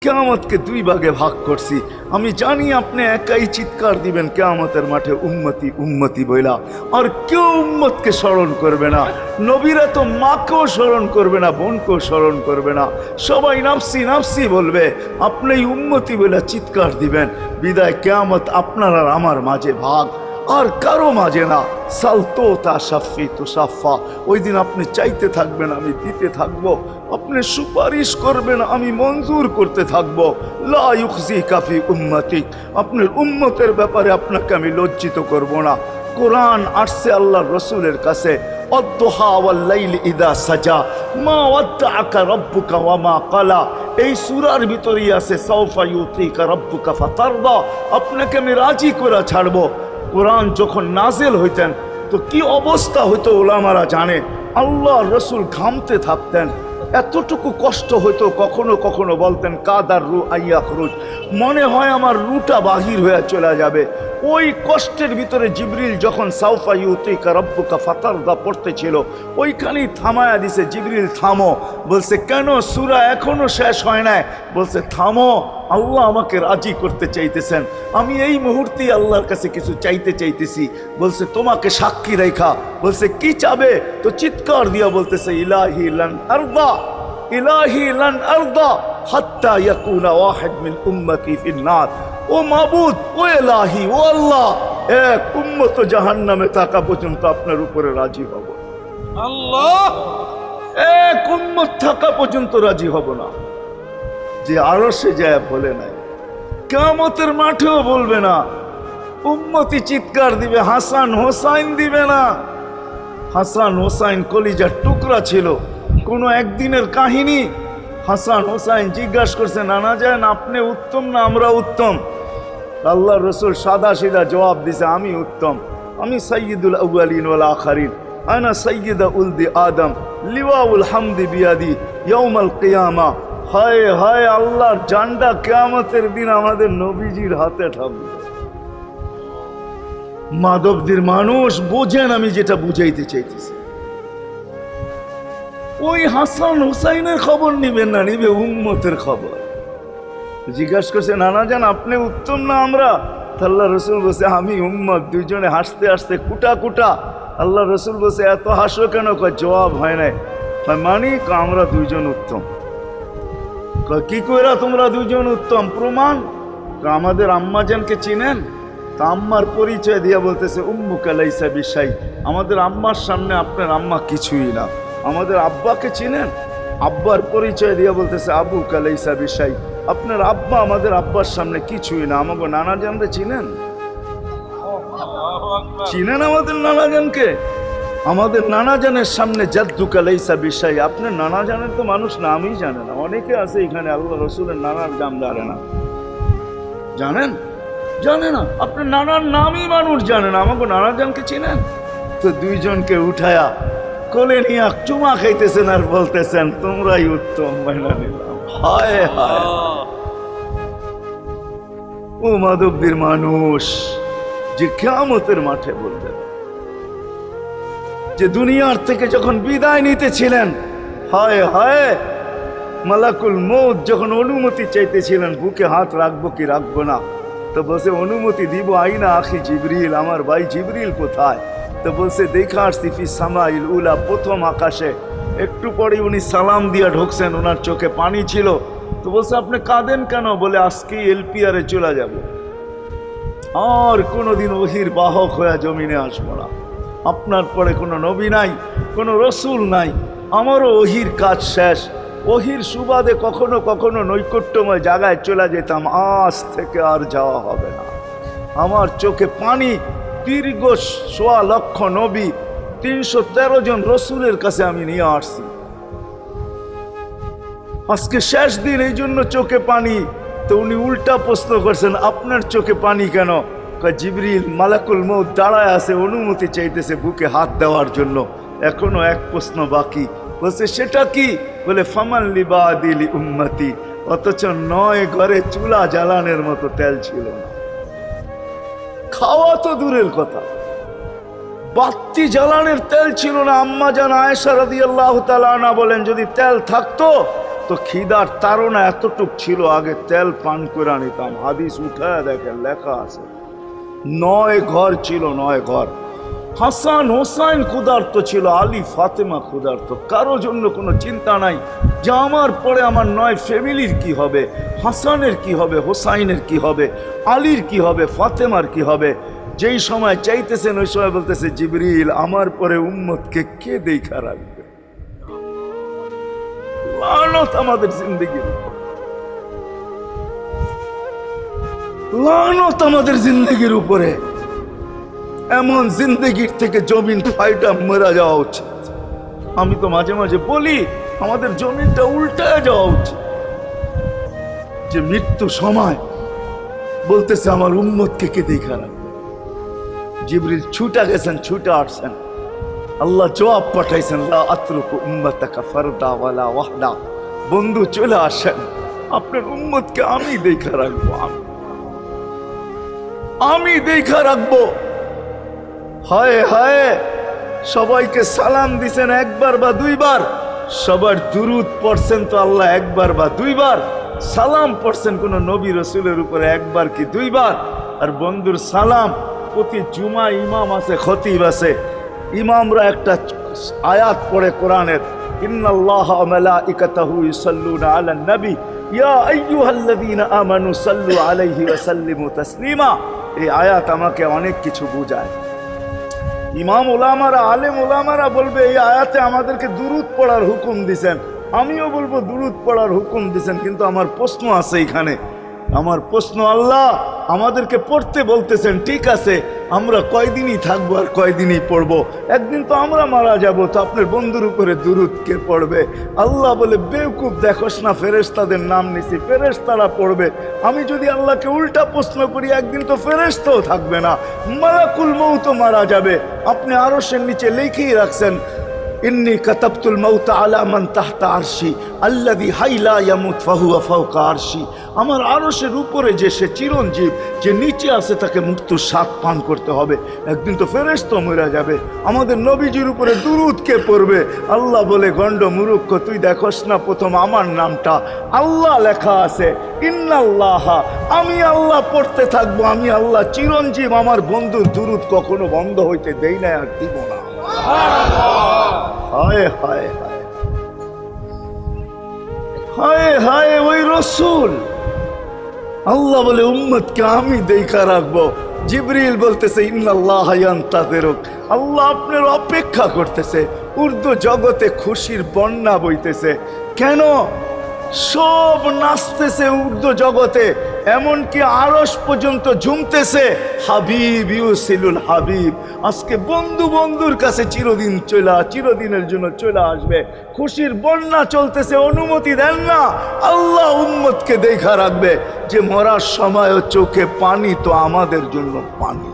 কিয়ামতকে দুই ভাগে ভাগ করছি। আমি জানি আপনি একাই চিৎকার দিবেন কিয়ামতের মাঠে উম্মতি উম্মতি বইলা, আর কেউ উম্মতকে স্মরণ করবে না। নবীরা তো মাকেও স্মরণ করবে না, বোনকেও স্মরণ করবে না, সবাই নাফসি নাফসি বলবে। আপনি উম্মতি বইলা চিৎকার দিবেন। বিদায় কিয়ামত আপনার আর আমার মাঝে ভাগ, আর কারো মাঝে না। সালতো তা সাফি তো সাফা। ওই দিন আপনি চাইতে থাকবেন, আমি দিতে থাকবো। আপনি সুপারিশ করবেন, আমি মঞ্জুর করতে থাকবো। লা ইউখজি কাফি উম্মতিক। আপনার উম্মতের ব্যাপারে আপনাকে আমি লজ্জিত করব না। কোরআন আসছে আল্লাহ রসুলের কাছে, অদ্দুহা ওয়াল লাইল ইদা সাজা মা ওয়াদ্দাআকা রাব্বুকা ওয়া মা ক্বালা। এই সূরার ভিতরেই আছে সাউফা ইউতিকা রাব্বুকা ফাতারদা। আপনাকে আমি রাজি করে ছাড়বো। কোরআন যখন নাজেল হইতেন তো কি অবস্থা হইতো ওলামারা জানে। আল্লাহ রসুল ঘামতে থাকতেন, এতটুকু কষ্ট হইতো। কখনো কখনো বলতেন কাদার রু আইয়া খরুজ, মনে হয় আমার রুটা বাহির হয়ে চলে যাবে। ওই কষ্টের ভিতরে জিবরিল যখন সাউফা ইউতিকা রাব্বুকা ফাতারদা পড়তেছিল, ওইখানেই থামায়া দিছে, জিবরিল থামো। বলছে কেন, সূরা এখনো শেষ হয় নাই। বলছে থামো, আল্লাহ আমাকে রাজি করতে চাইতেছেন, আমি এই মুহূর্তেই আল্লাহর কাছে কিছু চাইতে চাইতেছি। বলছে তোমাকে সাক্ষী রেখা। বলছে কি চাবে? তো চিৎকার দিয়া বলতেছে ইলাহি লান আরদা, ইলাহি লান আরদা হাত্তা ইয়াকুনা ওয়াহিদ মিন উম্মতি ফিন নার। ও মাবুদ, ও ইলাহি, ও আল্লাহ, এক উম্মত জাহান্নামে থাকা পর্যন্ত আপনার উপরে রাজি হব। আল্লাহ, এক উম্মত থাকা পর্যন্ত রাজি হব না। যে আরশে যায় বলে নাই, কিয়ামতের মাঠেও বলবে না। উম্মতি চিৎকার দিবে, হাসান হোসাইন দিবে না। হাসান হোসাইন কলিজার টুকরা ছিল, কোনো একদিনের কাহিনী। হাসান হোসাইন জিজ্ঞাসা করছে নানা যান আপনি উত্তম না আমরা উত্তম? আল্লাহ রসুল সাদা সিধা জবাব দিছে আমি উত্তম, আমি সাইয়্যিদুল আউয়ালিন ওয়াল আখিরিন, আনা সাইয়্যিদা উলদি আদম, লিওয়াউল হামদি বিয়াদি ইয়াউমাল কিয়ামা। হায় হায়, আল্লাহর জান্ডা কিয়ামতের দিন আমাদের নবীজির হাতে থাকবে। মাধবদীর মানুষ বোঝেন আমি যেটা বুঝাইতে চাইতেছি। ওই হাসান হুসাইনের খবর নিবেন না, নিবে উম্মতের খবর। জিজ্ঞাসা করছে নানা যান আপনি উত্তম না আমরা? আল্লাহ রসুল বলছে আমি উম্মত। দুইজনে হাসতে হাসতে কুটা কুটা। আল্লাহ রসুল বলছে এত হাসো কেন? জবাব হয় নাই। মানি আমরা দুইজন উত্তম। কি কইরা তোমরা দুইজন উত্তম? প্রমাণ। আমাদের আম্মাজানকে চিনেন? তা আম্মার পরিচয় দিয়া বলতেছে উম্মুকা লাইসা বিশাই। আমাদের আম্মার সামনে আপনার আম্মা কিছুই না। আমাদের আব্বাকে চিনেন? আব্বার পরিচয় দিয়া বলতেছে আবুকা লাইসা বিশাই। আপনার আব্বা আমাদের আব্বার সামনে কিছুই না। আমাকে নানা জানতে চিনেন? চিনেন আমাদের নানা জানকে? আমাদের নানা জানের সামনে জাদ্দুকা লাইসা বিশাই। আপনার নানা জানের তো মানুষ নামই জানে না। অনেকে আছে এখানে আল্লাহ রসুলের নানার নাম জানে না। জানেন? জানে না। আপনার নানার নামই মানুষ জানে না। আমাকে নানা জানকে চিনেন? তো দুইজনকে উঠায়া কোলে নিয়ে চুমা খাইতেছেন আর বলতেছেন তোমরাই উত্তম, মাইনা নিলাম। হায় হায়, ও মাধবদীর মানুষ যে কিয়ামতের মাঠে বলবেন, যে দুনিয়ার থেকে যখন বিদায় নিতেছিলেন, হায় হায়, মালাকুল মউত যখন অনুমতি চাইতেছিলেন বুকে হাত রাখবো কি রাখবো না, তো বলছে অনুমতি দিব। আইনা আখি জিবরিল, আমার ভাই জিবরিল কোথায়? তো বলছে দেখা আসছি ফি সামাইল উলা, প্রথম আকাশে। একটু পরে উনি সালাম দিয়া ঢুকছেন, ওনার চোখে পানি ছিল। তো বলছে আপনি কাঁদেন কেন? বলে আজকেই এলপিআরে চলে যাব, আর কোনোদিন ওহির বাহক হয়ে জমিনে আসবো না। আপনার পরে কোনো নবী নাই, কোনো রসুল নাই, আমারও ওহির কাজ শেষ। ওহির সুবাদে কখনো কখনো নৈকট্যময় জায়গায় চলে যেতাম, আজ থেকে আর যাওয়া হবে না। আমার চোখে পানি। দীর্ঘ ১.৫ লক্ষ নবী, ৩১৩ জন রসুলের কাছে আমি নিয়ে আসছি। আজকে শেষ দিন, এই জন্য চোখে পানি। তো উনি উল্টা প্রশ্ন করছেন আপনার চোখে পানি কেন? জিবরিল মালাকুল মউত দাঁড়ায় আছে, অনুমতি চাইতেছে বুকে হাত দেওয়ার জন্য। এখনো এক প্রশ্ন বাকি। বলছে সেটা কি? বলে ফামান লিবাদিলি উম্মতি। অথচ ৯ ঘরে চুলা জ্বালানোর মতো তেল ছিল না। খাওয়া তো দূরের কথা, বাতি জ্বালানোর তেল ছিল না। আম্মা জান আয়েশা রাদিয়াল্লাহু তাআলা আনহা বলেন যদি তেল থাকতো তো তো খিদার তাড়না এতটুক ছিল, আগে তেল পান করে নিতাম। হাদিস উঠায় দেখেন লেখা আছে, 9 ঘর ছিল, 9 ঘর। হাসান হোসাইন ক্ষুধার্ত ছিল, আলী ফাতেমা ক্ষুধার্ত। কারো জন্য কোনো চিন্তা নাই যে আমার পরে আমার 9 ফ্যামিলির কি হবে, হাসানের কি হবে, হোসাইনের কি হবে, আলীর কি হবে, ফাতেমার কি হবে। যেই সময় চাইতেছেন ওই সময় বলতেছে, জিবরিল আমার পরে উম্মতকে কে দেখা রাখবে। লানত আমাদের জিন্দগির, লানত আমাদের জিন্দগির উপরে। এমন জিন্দগির থেকে জমিন ফাইটা মরা যাওয়া উচিত। আমি তো মাঝে মাঝে বলি আমাদের জমিনটা উল্টায় যাওয়া উচিত, যে মৃত্যু সময় বলতেছে আমার উম্মতকে কে দেখা রাখবে। জিবরিল ছুটা গেছেন, ছুটা আসছেন, আল্লাহ জবাব পাঠাইছেন, লা আতরুকু উম্মাতাকা ফারদা ওয়ালা ওয়াহদা। বন্ধু চলে আসেন, আপনার উম্মতকে আমি দেখা রাখবো, আমি দেখা রাখবো। হায় হায়, সবাইকে সালাম দিছেন একবার বা দুইবার, সবার দুরুদ পড়ছেন তো আল্লাহ একবার বা দুইবার, সালাম পড়ছেন কোন নবী রসুলের উপরে একবার কি দুইবার। আর বন্ধুর সালাম প্রতি জুমা ইমাম আছে, খতিব আছে, ইমামরা একটা আয়াত পড়ে কোরআনের, ইন্নাল্লাহা ওয়া মালাইকাতাহু ইউসাল্লুনা আলান নবী ইয়া আইয়ুহাল্লাযীনা আমানু সাল্লু আলাইহি ওয়া সাল্লিমু তাসলিমা। এই আয়াত আমাকে অনেক কিছু বোঝায়। ইমাম ওলামারা, আলেম ওলামারা বলবে এই আয়াতে আমাদেরকে দুরুদ পড়ার হুকুম দিছেন, আমিও বলবো দুরুদ পড়ার হুকুম দিছেন। কিন্তু আমার প্রশ্ন আছে এখানে, আমার প্রশ্ন, আল্লাহ আমাদেরকে পড়তে বলতেছেন, ঠিক আছে, আমরা কয়দিনই থাকবো আর কয়দিনই পড়বো, একদিন তো আমরা মারা যাব, তো আপনার বন্ধুর উপরে দুরুদ কে পড়বে? আল্লাহ বলে, বেওকুফ দেখোস না, ফেরেশতাদের নাম নিছি, ফেরেশতারা পড়বে। আমি যদি আল্লাহকে উল্টা প্রশ্ন করি, একদিন তো ফেরেশতাও থাকবে না, মালাকুল মউত মারা যাবে। আপনি আরশের নিচে লিখেই রাখছেন, ইন্নী কাতাবতুল মাউতা আলা মান তাহতা আরশি আল্লাযী হাইলা ইয়ামুত ফাহুয়া ফাওকা আরশি। আমার আরশের উপরে যে সে চিরঞ্জীব, যে নিচে আছে তাকে মৃত্যুর স্বাদ পান করতে হবে, একদিন তো ফেরেশতা মরে যাবে। আমাদের নবীজির উপরে দুরূদ কে পড়বে? আল্লাহ বলে, গণ্ড মূর্খ, তুই দেখোস না প্রথম আমার নামটা আল্লাহ লেখা আছে, ইন্নাল্লাহা, আমি আল্লাহ পড়তে থাকবো, আমি আল্লাহ চিরঞ্জীব, আমার বন্ধুর দুরূদ কখনো বন্ধ হইতে দেই না, আর দিব না। হায় হায় হায় হায় হায়, ওই রসুল। আল্লাহ বলে উম্মতকে আমি দেখা রাখবো। জিবরিল বলতেছে, ইন্নাল্লাহা ইয়ান্তাযিরুক, আল্লাহ আপনার অপেক্ষা করতেছে। উর্দু জগতে খুশির বন্যা বইতেছে। কেন? সব নাচতেছে উর্দু জগতে, এমনকি আরশ পর্যন্ত ঝুমতেছে, হাবিব ইউসিলুল হাবিব। আজকে বন্ধু বন্ধুর কাছে চিরদিনের জন্য চলে আসবে। খুশির বন্যা চলতেছে, অনুমতি দেন না। আল্লাহ উম্মতকে দেখা রাখবে, যে মরার সময়ও চোখে পানি তো আমাদের জন্য পানি।